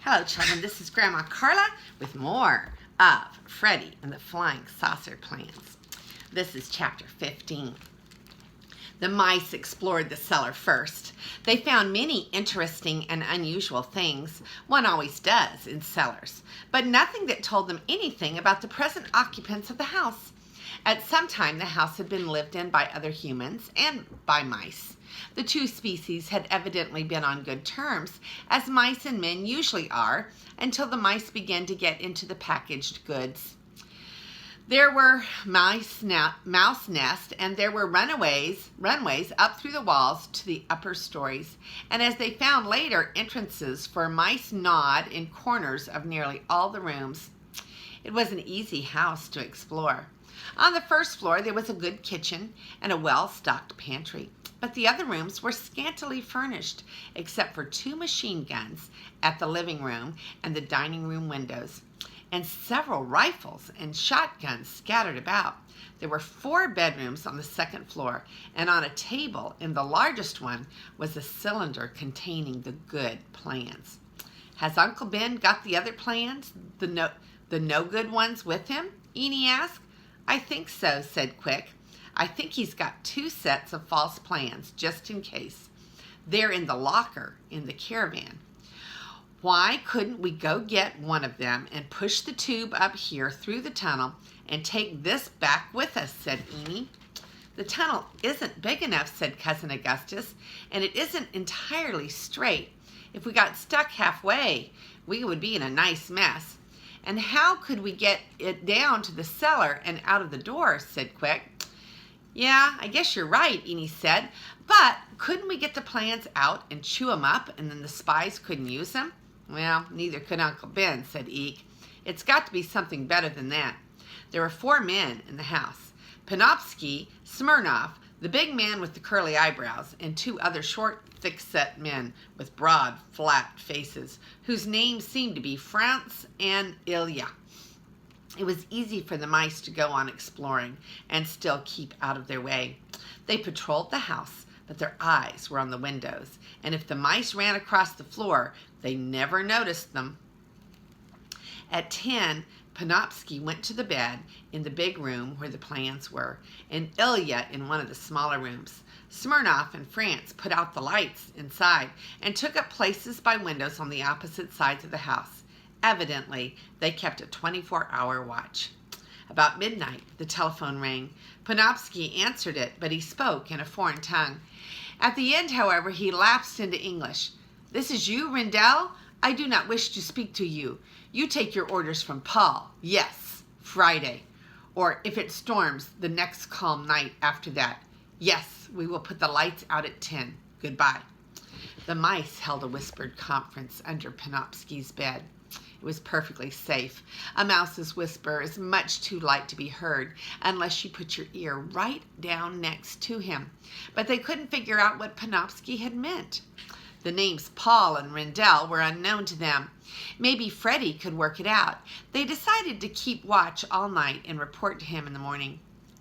Hello, children. This is Grandma Carla with more of Freddy and the Flying Saucer Plans. This is chapter 15. The mice explored the cellar first. They found many interesting and unusual things. One always does in cellars, but nothing that told them anything about the present occupants of the house. At some time, the house had been lived in by other humans and by mice. The two species had evidently been on good terms, as mice and men usually are, until the mice began to get into the packaged goods. There were mouse nests, and there were runways up through the walls to the upper stories, and as they found later, entrances for mice gnawed in corners of nearly all the rooms. It was an easy house to explore. On the first floor, there was a good kitchen and a well-stocked pantry, but the other rooms were scantily furnished, except for 2 machine guns at the living room and the dining room windows, and several rifles and shotguns scattered about. There were 4 bedrooms on the second floor, and on a table in the largest one was a cylinder containing the good plans. Has Uncle Ben got the other plans, the no good ones with him? Eenie asked. I think so, said Quick. I think he's got 2 sets of false plans, just in case. They're in the locker in the caravan. Why couldn't we go get one of them and push the tube up here through the tunnel and take this back with us, said Eenie. The tunnel isn't big enough, said Cousin Augustus, and it isn't entirely straight. If we got stuck halfway, we would be in a nice mess. And how could we get it down to the cellar and out of the door, said Quick. Yeah, I guess you're right, Eenie said, but couldn't we get the plans out and chew them up and then the spies couldn't use them? Well, neither could Uncle Ben, said Eek. It's got to be something better than that. There were 4 men in the house. Panopsky, Smirnoff, the big man with the curly eyebrows, and 2 other short, thick-set men with broad, flat faces, whose names seemed to be Franz and Ilya. It was easy for the mice to go on exploring and still keep out of their way. They patrolled the house, but their eyes were on the windows, and if the mice ran across the floor, they never noticed them. At 10, Panopsky went to the bed in the big room where the plans were, and Ilya in one of the smaller rooms. Smirnoff and Franz put out the lights inside and took up places by windows on the opposite sides of the house. Evidently, they kept a 24-hour watch. About midnight, the telephone rang. Panopsky answered it, but he spoke in a foreign tongue. At the end, however, he lapsed into English. This is you, Rendell? I do not wish to speak to you. You take your orders from Paul. Yes, Friday. Or if it storms, the next calm night after that. Yes, we will put the lights out at 10. Goodbye. The mice held a whispered conference under Panopsky's bed. It was perfectly safe. A mouse's whisper is much too light to be heard unless you put your ear right down next to him. But they couldn't figure out what Panopsky had meant. The names Paul and Rendell were unknown to them. Maybe Freddy could work it out. They decided to keep watch all night and report to him in the morning.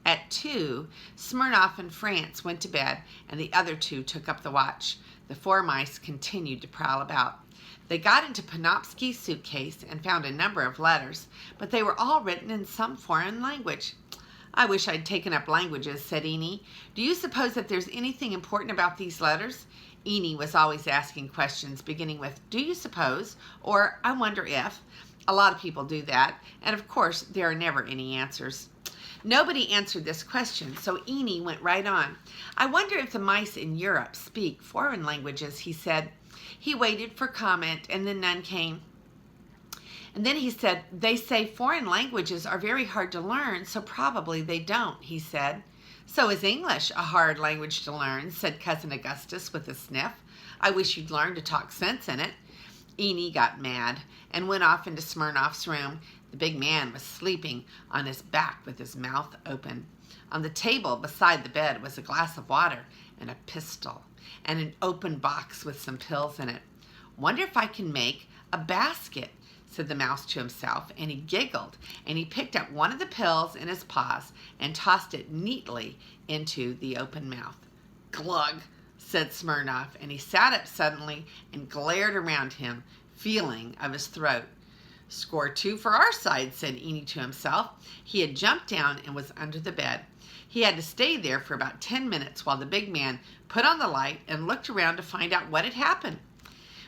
At 2, Smirnoff and Franz went to bed, and the other 2 took up the watch. The 4 mice continued to prowl about. They got into Panopsky's suitcase and found a number of letters, but they were all written in some foreign language. I wish I'd taken up languages, said Eenie. Do you suppose that there's anything important about these letters? Eenie was always asking questions, beginning with, do you suppose? Or, I wonder if. A lot of people do that, and of course, there are never any answers. Nobody answered this question, so Eenie went right on. I wonder if the mice in Europe speak foreign languages, he said. He waited for comment, and then none came. And then he said, they say foreign languages are very hard to learn, so probably they don't, he said. So is English a hard language to learn, said Cousin Augustus with a sniff. I wish you'd learn to talk sense in it. Eenie got mad and went off into Smirnoff's room. The big man was sleeping on his back with his mouth open. On the table beside the bed was a glass of water and a pistol and an open box with some pills in it. Wonder if I can make a basket, said the mouse to himself, and he giggled, and he picked up one of the pills in his paws and tossed it neatly into the open mouth. Glug, said Smirnoff, and he sat up suddenly and glared around him, feeling of his throat. "Score 2 for our side," said Eenie to himself. He had jumped down and was under the bed. He had to stay there for about 10 minutes while the big man put on the light and looked around to find out what had happened.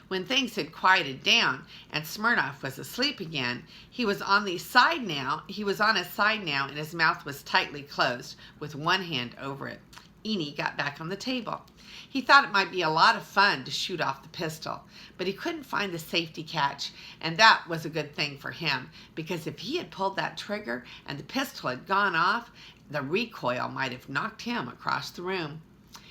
When things had quieted down and Smirnoff was asleep again, he was on his side now, and his mouth was tightly closed with one hand over it. Eenie got back on the table. He thought it might be a lot of fun to shoot off the pistol, but he couldn't find the safety catch, and that was a good thing for him, because if he had pulled that trigger and the pistol had gone off, the recoil might have knocked him across the room.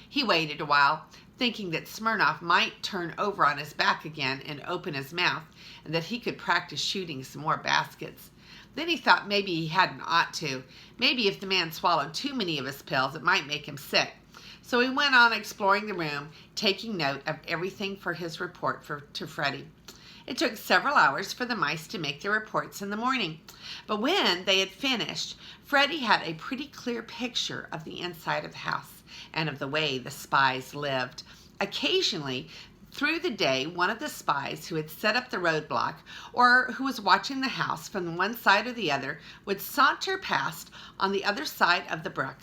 He waited a while, thinking that Smirnoff might turn over on his back again and open his mouth, and that he could practice shooting some more baskets. Then he thought maybe he hadn't ought to. Maybe if the man swallowed too many of his pills, it might make him sick. So he went on exploring the room, taking note of everything for his report to Freddy. It took several hours for the mice to make their reports in the morning. But when they had finished, Freddy had a pretty clear picture of the inside of the house and of the way the spies lived. Occasionally, through the day, one of the spies who had set up the roadblock or who was watching the house from one side or the other would saunter past on the other side of the brook.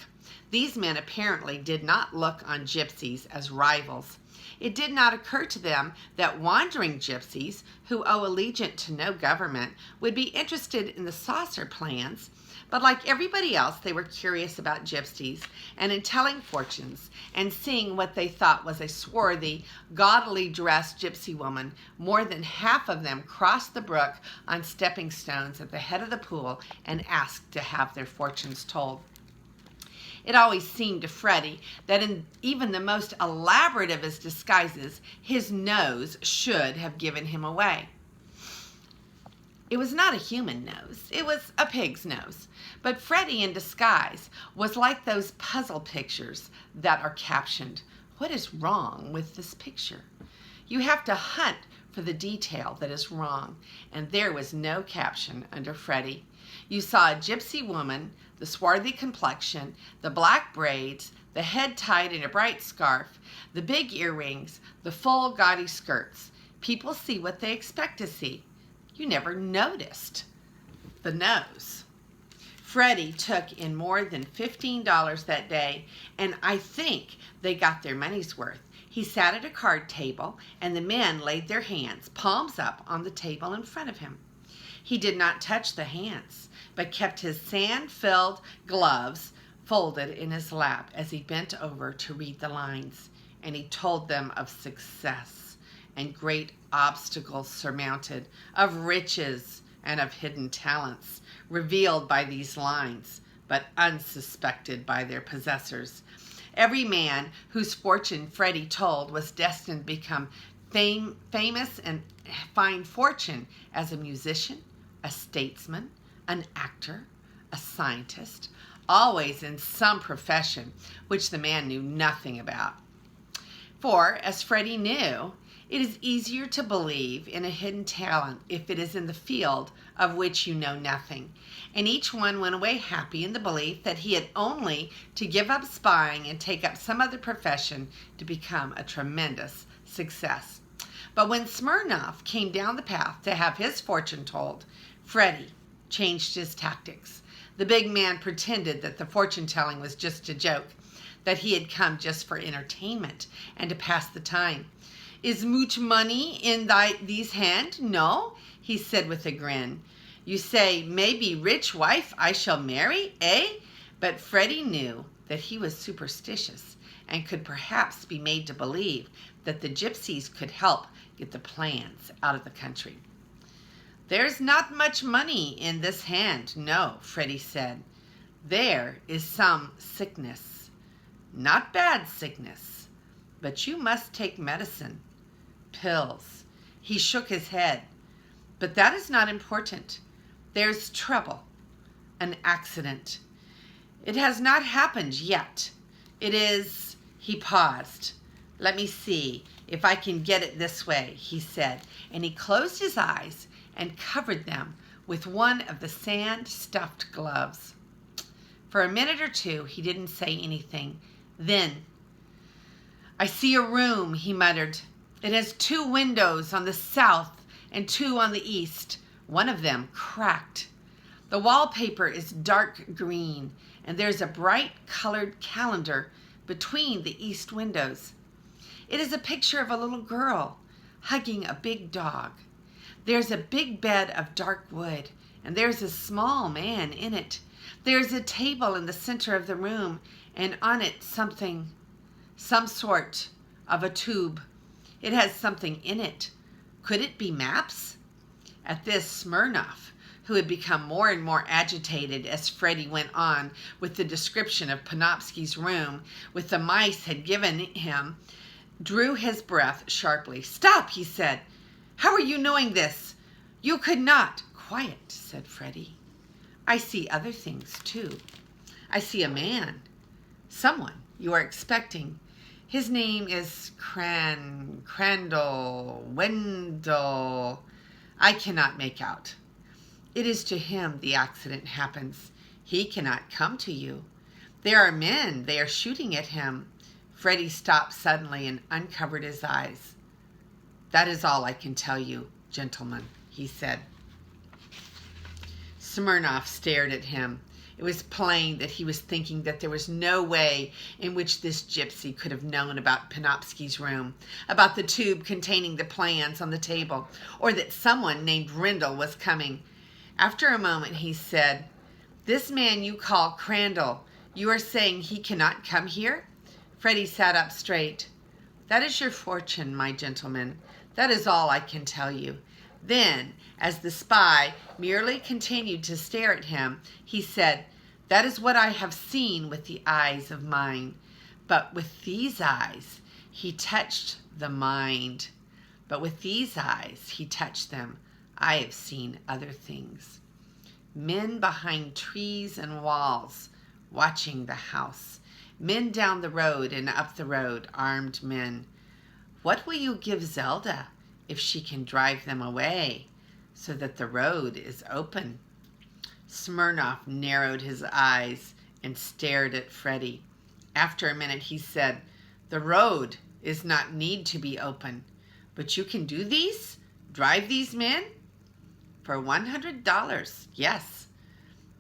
These men apparently did not look on gypsies as rivals. It did not occur to them that wandering gypsies, who owe allegiance to no government, would be interested in the saucer plans, but like everybody else, they were curious about gypsies, and in telling fortunes and seeing what they thought was a swarthy, gaudily dressed gypsy woman, more than half of them crossed the brook on stepping stones at the head of the pool and asked to have their fortunes told. It always seemed to Freddy that in even the most elaborate of his disguises, his nose should have given him away. It was not a human nose. It was a pig's nose. But Freddy in disguise was like those puzzle pictures that are captioned, "What is wrong with this picture?" You have to hunt for the detail that is wrong, and there was no caption under Freddy. You saw a gypsy woman, the swarthy complexion, the black braids, the head tied in a bright scarf, the big earrings, the full gaudy skirts. People see what they expect to see. You never noticed the nose. Freddy took in more than $15 that day, and I think they got their money's worth. He sat at a card table, and the men laid their hands, palms up, on the table in front of him. He did not touch the hands, but kept his sand-filled gloves folded in his lap as he bent over to read the lines, and he told them of success and great obstacles surmounted, of riches and of hidden talents revealed by these lines, but unsuspected by their possessors. Every man whose fortune Freddy told was destined to become famous and find fortune as a musician, a statesman, an actor, a scientist, always in some profession which the man knew nothing about. For, as Freddy knew, it is easier to believe in a hidden talent if it is in the field of which you know nothing. And each one went away happy in the belief that he had only to give up spying and take up some other profession to become a tremendous success. But when Smirnoff came down the path to have his fortune told, Freddy changed his tactics. The big man pretended that the fortune-telling was just a joke, that he had come just for entertainment and to pass the time. "Is much money in these hand? No?" he said with a grin. "You say, maybe rich wife I shall marry, eh?" But Freddy knew that he was superstitious and could perhaps be made to believe that the gypsies could help get the plans out of the country. "There's not much money in this hand, no," Freddy said. "There is some sickness. Not bad sickness, but you must take medicine. Pills." He shook his head. "But that is not important. There's trouble. An accident. It has not happened yet. It is..." He paused. "Let me see if I can get it this way," he said, and he closed his eyes and covered them with one of the sand-stuffed gloves. For a minute or two, he didn't say anything. Then, "I see a room," he muttered. "It has 2 windows on the south and 2 on the east. One of them cracked. The wallpaper is dark green, and there's a bright colored calendar between the east windows. It is a picture of a little girl hugging a big dog. There's a big bed of dark wood, and there's a small man in it. There's a table in the center of the room, and on it some sort of a tube. It has something in it. Could it be maps? At this, Smirnoff, who had become more and more agitated as Freddy went on with the description of Panofsky's room, with the mice had given him, drew his breath sharply. "Stop," he said. "How are you knowing this? You could not." "Quiet," said Freddy. "I see other things, too. I see a man. Someone you are expecting. His name is Crandall, Wendell. I cannot make out. It is to him the accident happens. He cannot come to you. There are men. They are shooting at him." Freddy stopped suddenly and uncovered his eyes. "That is all I can tell you, gentlemen," he said. Smirnoff stared at him. It was plain that he was thinking that there was no way in which this gypsy could have known about Panofsky's room, about the tube containing the plans on the table, or that someone named Rendell was coming. After a moment he said, "This man you call Crandall, you are saying he cannot come here?" Freddy sat up straight. "That is your fortune, my gentleman. That is all I can tell you." Then, as the spy merely continued to stare at him, he said, "That is what I have seen with the eyes of mine. But with these eyes, he touched the mind. But with these eyes, he touched them. I have seen other things. Men behind trees and walls, watching the house. Men down the road and up the road, armed men. What will you give Zelda if she can drive them away so that the road is open?" Smirnoff narrowed his eyes and stared at Freddy. After a minute he said, "The road is not need to be open, but you can do these? Drive these men?" "For $100, yes."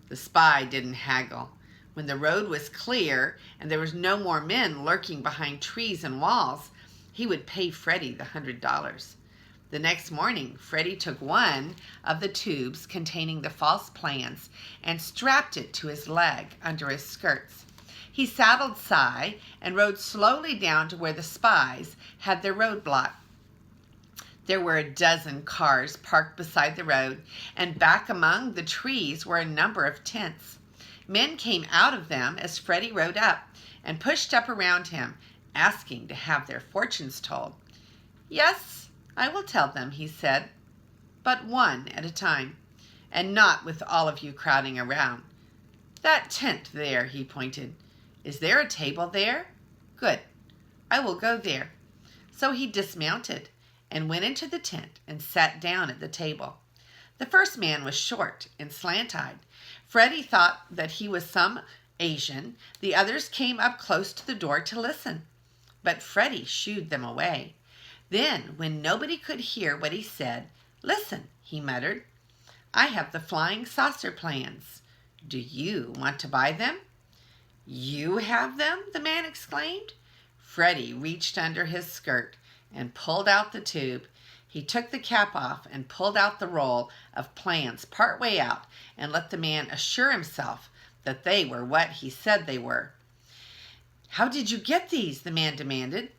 The spy didn't haggle. When the road was clear and there was no more men lurking behind trees and walls, he would pay Freddy the $100. The next morning, Freddy took one of the tubes containing the false plans and strapped it to his leg under his skirts. He saddled Cy and rode slowly down to where the spies had their roadblock. There were a dozen cars parked beside the road, and back among the trees were a number of tents. Men came out of them as Freddy rode up and pushed up around him, asking to have their fortunes told. "Yes, I will tell them," he said, "but one at a time, and not with all of you crowding around. That tent there," he pointed. "Is there a table there? Good. I will go there." So he dismounted and went into the tent and sat down at the table. The first man was short and slant-eyed. Freddy thought that he was some Asian. The others came up close to the door to listen, but Freddy shooed them away. Then, when nobody could hear what he said, "Listen," he muttered. "I have the flying saucer plans. Do you want to buy them?" "You have them?" the man exclaimed. Freddy reached under his skirt and pulled out the tube. He took the cap off and pulled out the roll of plans part way out and let the man assure himself that they were what he said they were. "How did you get these?" the man demanded.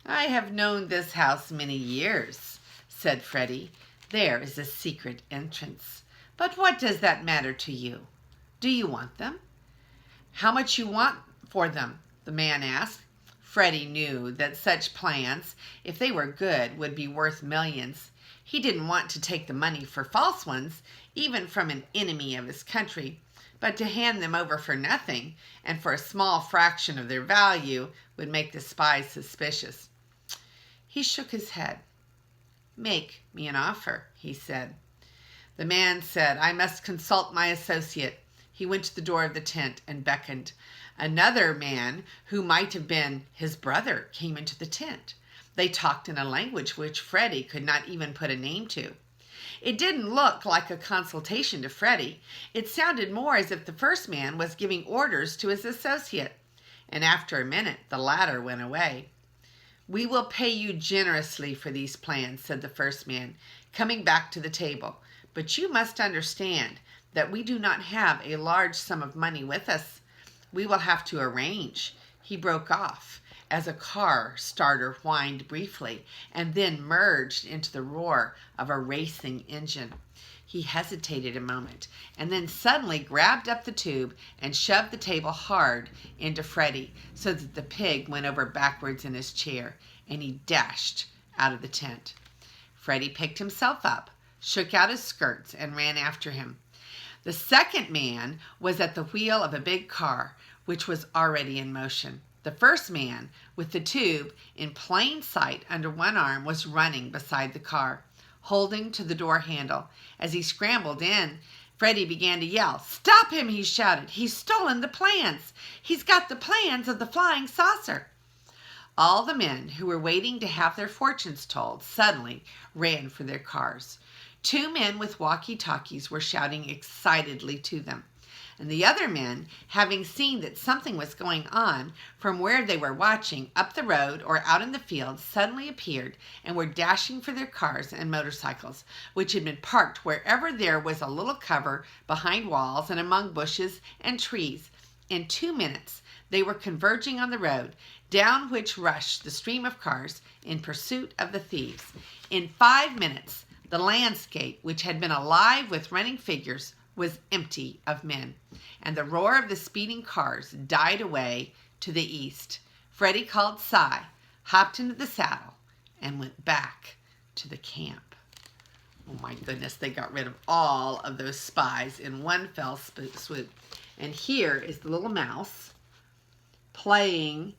"I have known this house many years," said Freddy. "There is a secret entrance. But what does that matter to you? Do you want them?" "How much you want for them?" the man asked. Freddy knew that such plans, if they were good, would be worth millions. He didn't want to take the money for false ones, even from an enemy of his country, but to hand them over for nothing and for a small fraction of their value would make the spies suspicious. He shook his head. "Make me an offer," he said. The man said, "I must consult my associate." He went to the door of the tent and beckoned. Another man, who might have been his brother, came into the tent. They talked in a language which Freddy could not even put a name to. It didn't look like a consultation to Freddy. It sounded more as if the first man was giving orders to his associate. And after a minute, the latter went away. "We will pay you generously for these plans," said the first man, coming back to the table. "But you must understand that we do not have a large sum of money with us. We will have to arrange." He broke off as a car starter whined briefly and then merged into the roar of a racing engine. He hesitated a moment and then suddenly grabbed up the tube and shoved the table hard into Freddy so that the pig went over backwards in his chair and he dashed out of the tent. Freddy picked himself up, shook out his skirts, and ran after him. The second man was at the wheel of a big car which was already in motion. The first man, with the tube in plain sight under one arm, was running beside the car, holding to the door handle. As he scrambled in, Freddy began to yell. "Stop him!" he shouted. "He's stolen the plans! He's got the plans of the flying saucer!" All the men who were waiting to have their fortunes told suddenly ran for their cars. 2 men with walkie-talkies were shouting excitedly to them. And the other men, having seen that something was going on from where they were watching up the road or out in the field, suddenly appeared and were dashing for their cars and motorcycles, which had been parked wherever there was a little cover behind walls and among bushes and trees. In 2 minutes, they were converging on the road, down which rushed the stream of cars in pursuit of the thieves. In 5 minutes, the landscape, which had been alive with running figures, was empty of men, and the roar of the speeding cars died away to the east. Freddy called Cy, hopped into the saddle, and went back to the camp. Oh my goodness, they got rid of all of those spies in one fell swoop. And here is the little mouse trying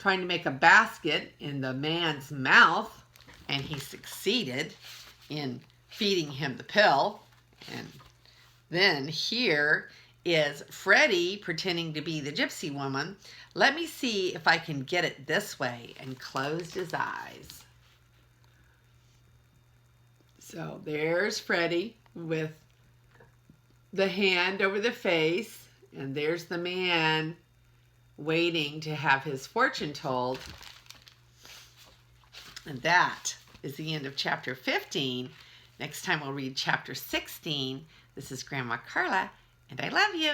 to make a basket in the man's mouth, and he succeeded in feeding him the pill. And then here is Freddy pretending to be the gypsy woman. Let me see if I can get it this way, and closed his eyes. So there's Freddy with the hand over the face, and there's the man waiting to have his fortune told. And that is the end of chapter 15. Next time we'll read chapter 16. This is Grandma Carla, and I love you.